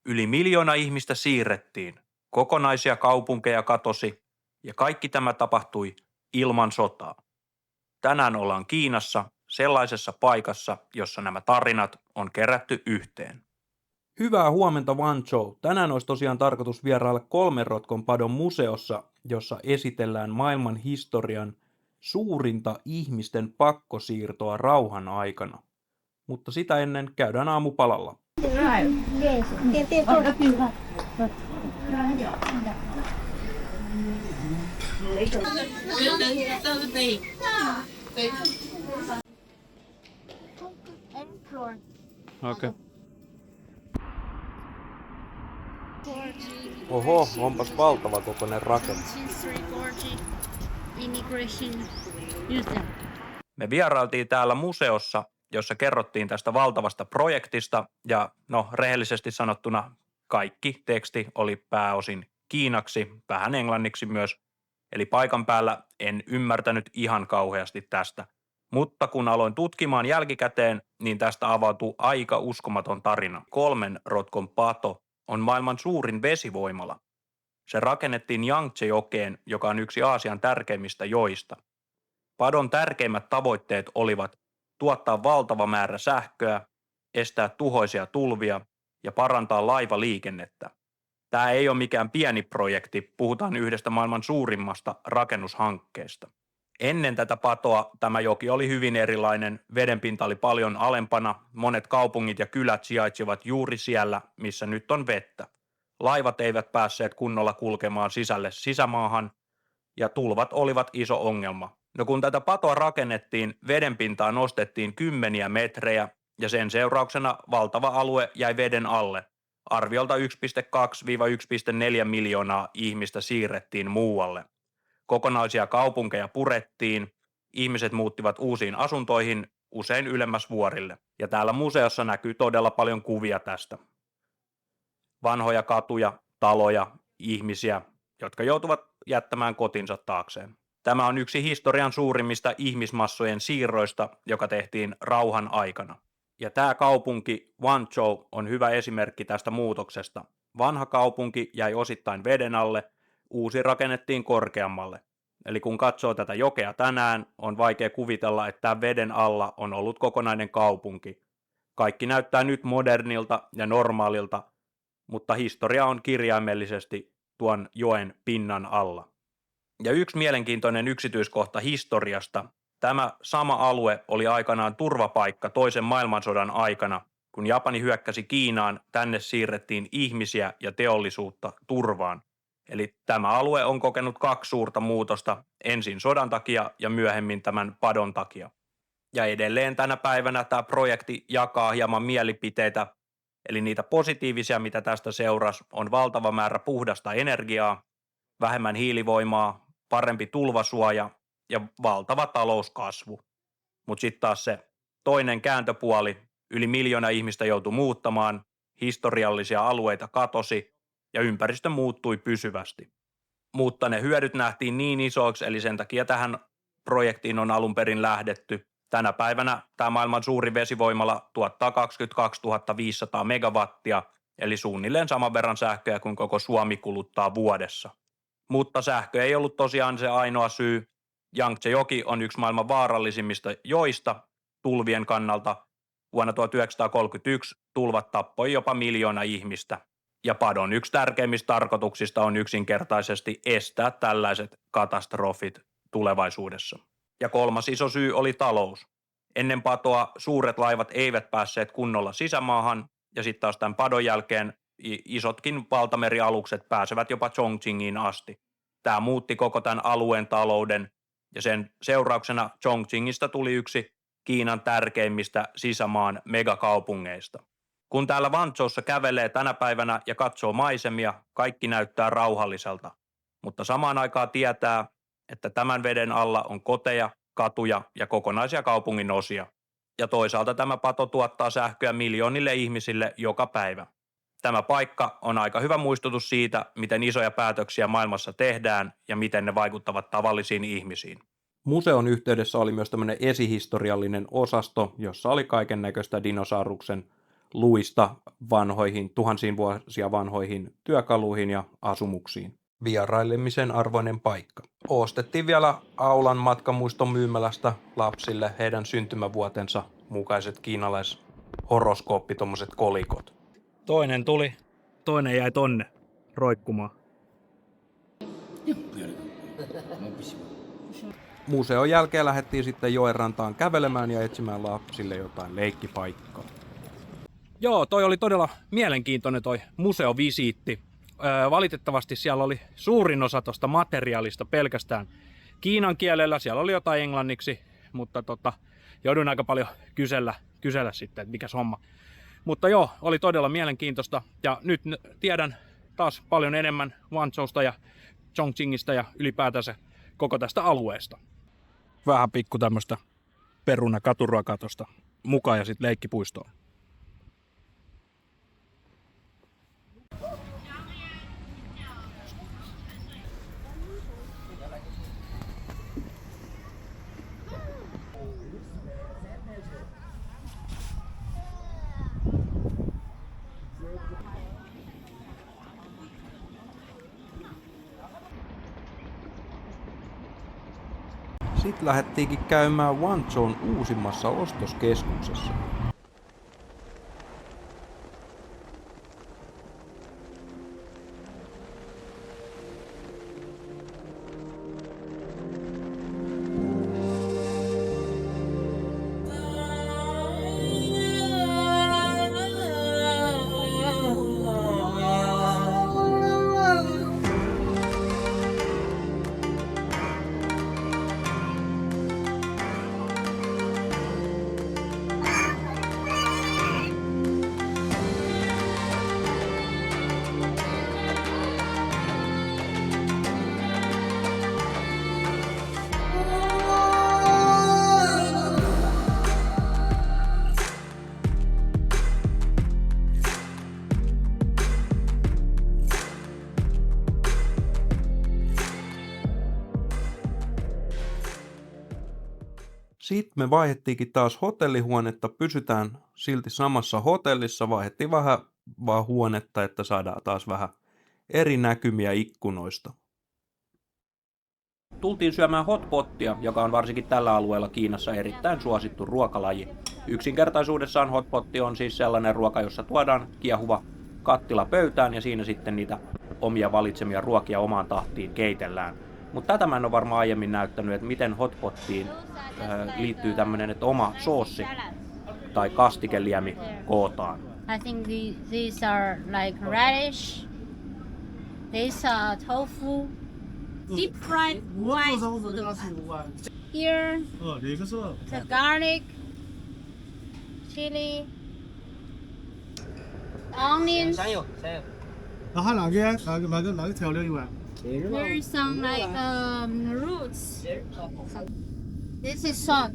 Yli 1 000 000 ihmistä siirrettiin, kokonaisia kaupunkeja katosi ja kaikki tämä tapahtui ilman sotaa. Tänään ollaan Kiinassa sellaisessa paikassa, jossa nämä tarinat on kerätty yhteen. Hyvää huomenta Wanzhou. Tänään olisi tosiaan tarkoitus vierailla Kolmenrotkon padon museossa, jossa esitellään maailman historian suurinta ihmisten pakkosiirtoa rauhan aikana. Mutta sitä ennen käydään aamupalalla. Okay. Oho, onpas valtava kokoinen rakennus. Me vierailtiin täällä museossa, jossa kerrottiin tästä valtavasta projektista ja rehellisesti sanottuna kaikki teksti oli pääosin kiinaksi, vähän englanniksi myös, eli paikan päällä en ymmärtänyt ihan kauheasti tästä. Mutta kun aloin tutkimaan jälkikäteen, niin tästä avautui aika uskomaton tarina. Kolmenrotkon pato on maailman suurin vesivoimala. Se rakennettiin Jangtse-jokeen, joka on yksi Aasian tärkeimmistä joista. Padon tärkeimmät tavoitteet olivat tuottaa valtava määrä sähköä, estää tuhoisia tulvia ja parantaa laivaliikennettä. Tämä ei ole mikään pieni projekti, puhutaan yhdestä maailman suurimmasta rakennushankkeesta. Ennen tätä patoa tämä joki oli hyvin erilainen, vedenpinta oli paljon alempana, monet kaupungit ja kylät sijaitsivat juuri siellä, missä nyt on vettä. Laivat eivät päässeet kunnolla kulkemaan sisälle sisämaahan ja tulvat olivat iso ongelma. No kun tätä patoa rakennettiin, vedenpintaa nostettiin 10 metrejä ja sen seurauksena valtava alue jäi veden alle. Arviolta 1,2–1,4 miljoonaa ihmistä siirrettiin muualle. Kokonaisia kaupunkeja purettiin, ihmiset muuttivat uusiin asuntoihin, usein ylemmäs vuorille. Ja täällä museossa näkyy todella paljon kuvia tästä. Vanhoja katuja, taloja, ihmisiä, jotka joutuvat jättämään kotinsa taakseen. Tämä on yksi historian suurimmista ihmismassojen siirroista, joka tehtiin rauhan aikana. Ja tämä kaupunki Wanzhou on hyvä esimerkki tästä muutoksesta. Vanha kaupunki jäi osittain veden alle, uusi rakennettiin korkeammalle. Eli kun katsoo tätä jokea tänään, on vaikea kuvitella, että tämä veden alla on ollut kokonainen kaupunki. Kaikki näyttää nyt modernilta ja normaalilta, mutta historia on kirjaimellisesti tuon joen pinnan alla. Ja yksi mielenkiintoinen yksityiskohta historiasta. Tämä sama alue oli aikanaan turvapaikka toisen maailmansodan aikana. Kun Japani hyökkäsi Kiinaan, tänne siirrettiin ihmisiä ja teollisuutta turvaan. Eli tämä alue on kokenut 2 suurta muutosta, ensin sodan takia ja myöhemmin tämän padon takia. Ja edelleen tänä päivänä tämä projekti jakaa hieman mielipiteitä, eli niitä positiivisia, mitä tästä seurasi, on valtava määrä puhdasta energiaa, vähemmän hiilivoimaa, parempi tulvasuoja ja valtava talouskasvu. Mutta sitten taas se toinen kääntöpuoli, yli 1 000 000 ihmistä joutui muuttamaan, historiallisia alueita katosi ja ympäristö muuttui pysyvästi. Mutta ne hyödyt nähtiin niin isoiksi, eli sen takia tähän projektiin on alun perin lähdetty. Tänä päivänä tämä maailman suuri vesivoimala tuottaa 22 500 megawattia, eli suunnilleen saman verran sähköä kuin koko Suomi kuluttaa vuodessa. Mutta sähkö ei ollut tosiaan se ainoa syy. Jangtse-joki on yksi maailman vaarallisimmista joista tulvien kannalta. Vuonna 1931 tulvat tappoi jopa 1 000 000 ihmistä. Ja padon yksi tärkeimmistä tarkoituksista on yksinkertaisesti estää tällaiset katastrofit tulevaisuudessa. Ja 3. iso syy oli talous. Ennen patoa suuret laivat eivät päässeet kunnolla sisämaahan ja sitten taas tämän padon jälkeen isotkin valtamerialukset pääsevät jopa Chongqingiin asti. Tämä muutti koko tämän alueen talouden ja sen seurauksena Chongqingista tuli yksi Kiinan tärkeimmistä sisämaan megakaupungeista. Kun täällä Wanzhoussa kävelee tänä päivänä ja katsoo maisemia, kaikki näyttää rauhalliselta, mutta samaan aikaan tietää, että tämän veden alla on koteja, katuja ja kokonaisia kaupungin osia. Ja toisaalta tämä pato tuottaa sähköä miljoonille ihmisille joka päivä. Tämä paikka on aika hyvä muistutus siitä, miten isoja päätöksiä maailmassa tehdään ja miten ne vaikuttavat tavallisiin ihmisiin. Museon yhteydessä oli myös tämmöinen esihistoriallinen osasto, jossa oli kaiken näköistä dinosauruksen luista vanhoihin, tuhansiin vuosia vanhoihin työkaluihin ja asumuksiin. Vierailemisen arvoinen paikka. Ostettiin vielä Aulan matkamuiston myymälästä lapsille heidän syntymävuotensa mukaiset kiinalaishoroskooppi, tommoset kolikot. Toinen tuli, toinen jäi tonne roikkumaan. Museon jälkeen lähdettiin sitten joenrantaan kävelemään ja etsimään lapsille jotain leikkipaikkaa. Joo, toi oli todella mielenkiintoinen toi museovisiitti. Valitettavasti siellä oli suurin osa tuosta materiaalista pelkästään kiinan kielellä. Siellä oli jotain englanniksi, mutta jouduin aika paljon kysellä sitten, että mikäs homma. Mutta joo, oli todella mielenkiintoista ja nyt tiedän taas paljon enemmän Guangzhousta ja Chongqingista ja ylipäätänsä koko tästä alueesta. Vähän pikku tämmöstä peruna-katuruokaa tosta mukaan ja sitten leikkipuistoon. Sitten lähdettiinkin käymään Guangzhoun uusimmassa ostoskeskuksessa. Sitten me vaihdettiinkin taas hotellihuonetta, pysytään silti samassa hotellissa, vaihdettiin vähän vaan huonetta, että saadaan taas vähän eri näkymiä ikkunoista. Tultiin syömään hotpottia, joka on varsinkin tällä alueella Kiinassa erittäin suosittu ruokalaji. Yksinkertaisuudessaan hotpotti on siis sellainen ruoka, jossa tuodaan kiehuva kattila pöytään ja siinä sitten niitä omia valitsemia ruokia omaan tahtiin keitellään. Mutta tätä mä en ole varmaan aiemmin näyttänyt, että miten hotpottiin liittyy tämmöinen, että oma soossi tai kastikeliemi kootaan. I think these are like radish. These are tofu. Deep fried white food. Here, the garlic, chili, onions. 那还哪个调料以外？ There is some like roots. This is salt.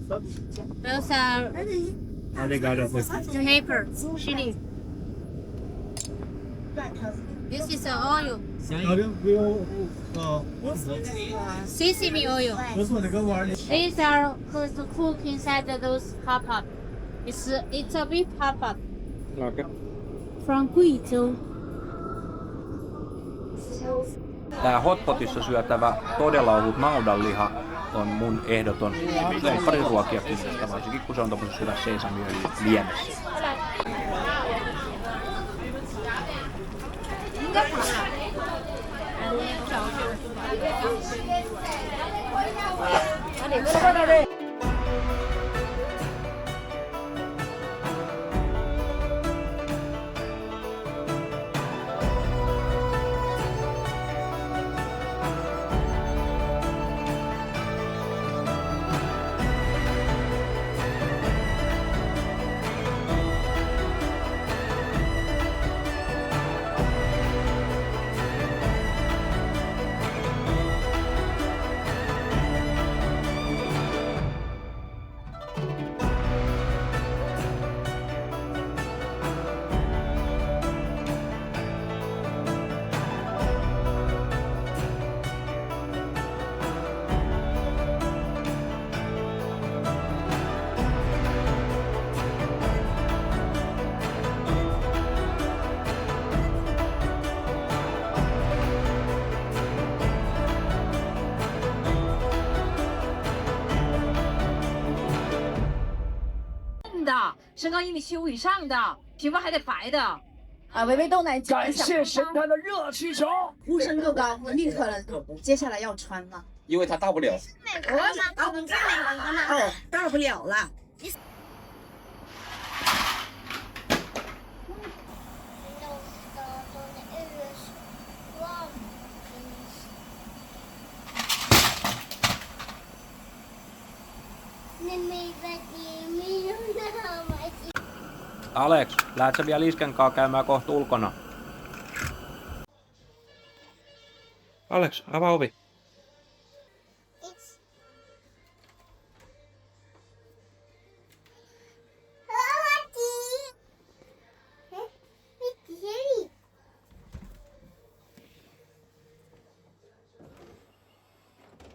Those are pepper, chili. This is oil, 调料不用sesame oil. 不是那个碗里。 These are supposed to cook inside those hot pot. It's a big hot pot from Guizhou. Tää hotpotissa syötävä todella ohut naudanliha on mun ehdoton lemppariruokia kysestä, varsinkin kun se on tommosessa hyvässä sesamiöljy liemessä. 身高1.75米以上的，皮肤还得白的。啊，围围都难讲。感谢神坛的热气球。呼声够高，我立刻接下来要穿了。因为它大不了。我们在美国呢。哦，大不了了。Alex, lähet sä vielä isken kaa käymään kohta ulkona? Alex, avaa ovi.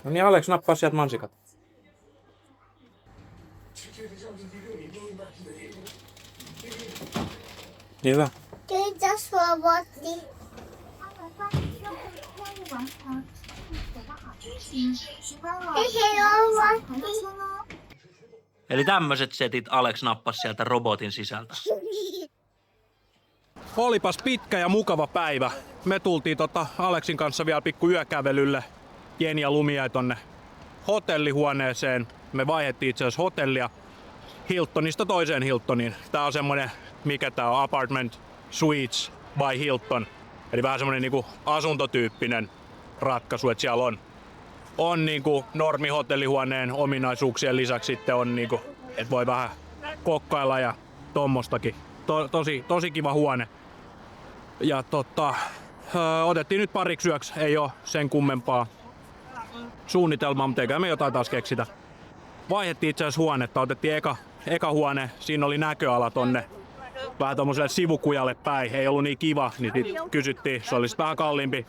No niin, Alex, nappaa sieltä mansikat. Hyvä. Eli tämmöiset setit Alex nappasi sieltä robotin sisältä. Olipas pitkä ja mukava päivä. Me tultiin Aleksin kanssa vielä pikku yökävelylle. Jeni ja Lumi jäi tonne hotellihuoneeseen. Me vaihdettiin itse asiassa hotellia Hiltonista toiseen Hiltoniin. Tää on semmonen, mikä tää on, Apartment Suites by Hilton. Eli vähän semmonen niinku asuntotyyppinen ratkaisu, että siellä on niinku normihotellihuoneen ominaisuuksien lisäksi sitten on niinku, että voi vähän kokkailla ja tommostakin. Tosi kiva huone. Ja otettiin nyt pariksi yöksi, ei oo sen kummempaa suunnitelmaa, mutta eikä me jotain taas keksitä. Vaihdettiin itse asiassa huonetta, otettiin eka huone, siinä oli näköala tonne vähän tommoselle sivukujalle päin, ei ollut niin kiva, niin sit kysyttiin, se olisi vähän kalliimpi.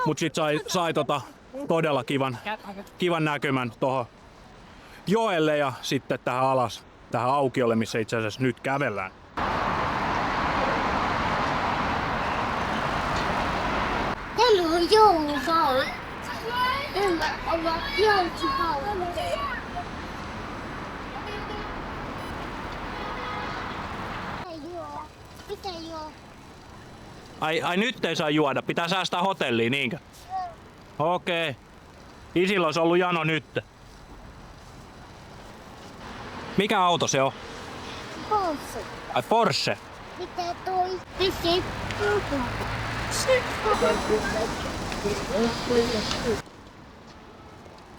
Mut sit sai todella kivan näkymän tohon joelle ja sitten tähän alas, tähän aukiolle, missä itse asiassa nyt kävellään. Tämä on joulukauden. Tämä on joulukauden. Mitä joo? Ai nyt ei saa juoda, pitää säästää hotelliin, niinkö? Okei. Isillä olisi ollut jano nyt. Mikä auto se on? Porsche. Ai Porsche. Mitä toi? Pisi.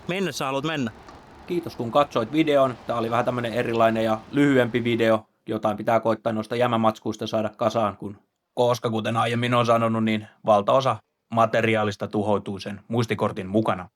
Minne sä haluat mennä? Kiitos kun katsoit videon. Tää oli vähän tämmönen erilainen ja lyhyempi video. Jotain pitää koittaa noista jämämatskuista saada kasaan, koska kuten aiemmin on sanonut, niin valtaosa materiaalista tuhoutuu sen muistikortin mukana.